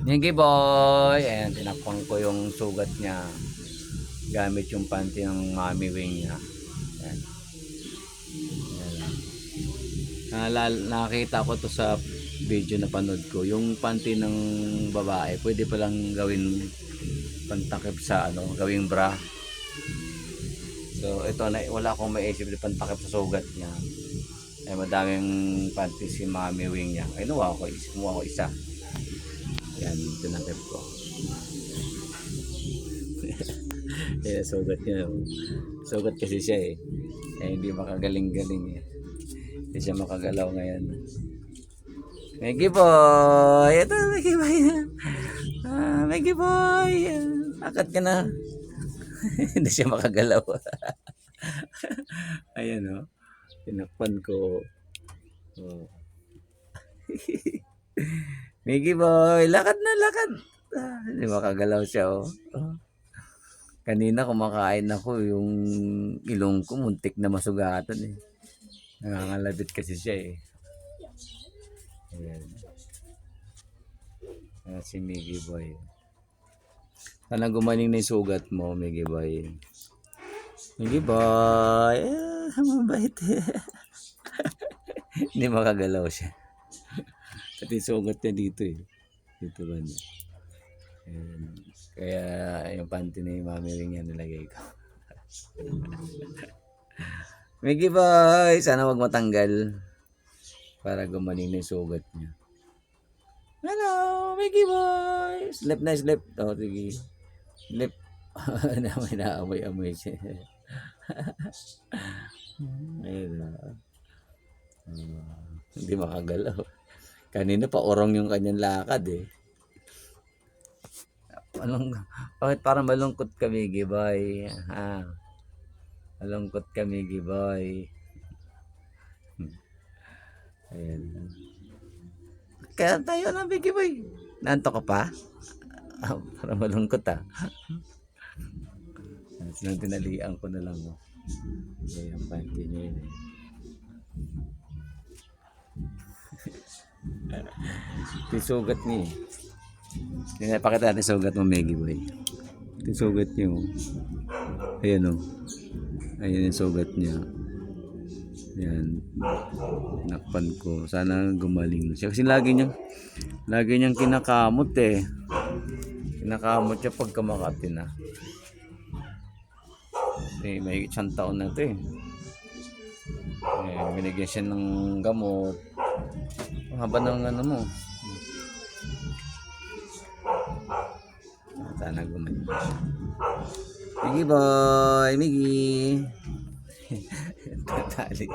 Niggy boy! Ayan, tinakpan ko yung sugat niya. Gamit yung panty ng mommy wing niya. Ayan. Ayan. Nakita ko to sa video na panood ko. Yung panty ng babae, pwede palang gawin pantakip sa gawing bra. So ito na, wala akong maisip na pantakip sa sugat niya. Ay madaming panty si mommy wing niya. Ay kumuha ko isa. Yan, tinakip ko. Kaya sugat niya. Sugat kasi siya eh. Eh hindi makagaling-galing eh. Hindi siya makagalaw ngayon. Meggy boy! Ito, Meggy boy. Meggy boy! Akit ka na. Hindi siya makagalaw. Ayan o. Tinakpan ko. Oh. Meggy boy! Lakad na, lakad! Hindi makagalaw siya oh. Kanina kumakain ako, yung ilong ko muntik na masugatan eh. Nangangalabit kasi siya eh. Ayan. Si Meggy boy. Sana gumaling na yung sugat mo, Meggy boy. Meggy boy! Mabait eh. Hindi makagalaw siya. At yung sugat niya dito eh. Dito ba niya? Ayan. Kaya yung panty ni Mami Wing yan nilagay ko. Meggy boy! Sana wag matanggal. Para gumaling na yung sugat niya. Hello, Meggy boy! Slip na slip. O, sige. Slip. Naamoy siya. Ayun. Hindi makagalaw. Kanina pa orong yung kanyang lakad eh. Bakit parang malungkot ka, Meggy boy? Ha? Malungkot ka, Meggy boy. Ayan. Kaya tayo na, Meggy boy. Nanto ka pa? Parang malungkot ah. Sinang tinalian ko na lang. Oh. Ayan, panty niya yun eh. Ito sugat niya eh. Pakita natin sugat mo, Meggy boy. Ito sugat niya oh. Ayan oh. Ayan yung sugat niya. Ayan. Nakpan ko. Sana gumaling na siya. Kasi lagi niyang kinakamot eh. Kinakamot siya pagka Makati na. Eh, may isang taon na ito eh. Binigyan siya ng gamot. Ang haba ng ano mo. Sana gumaling na siya. Meggy boy! Meggy! Tatali.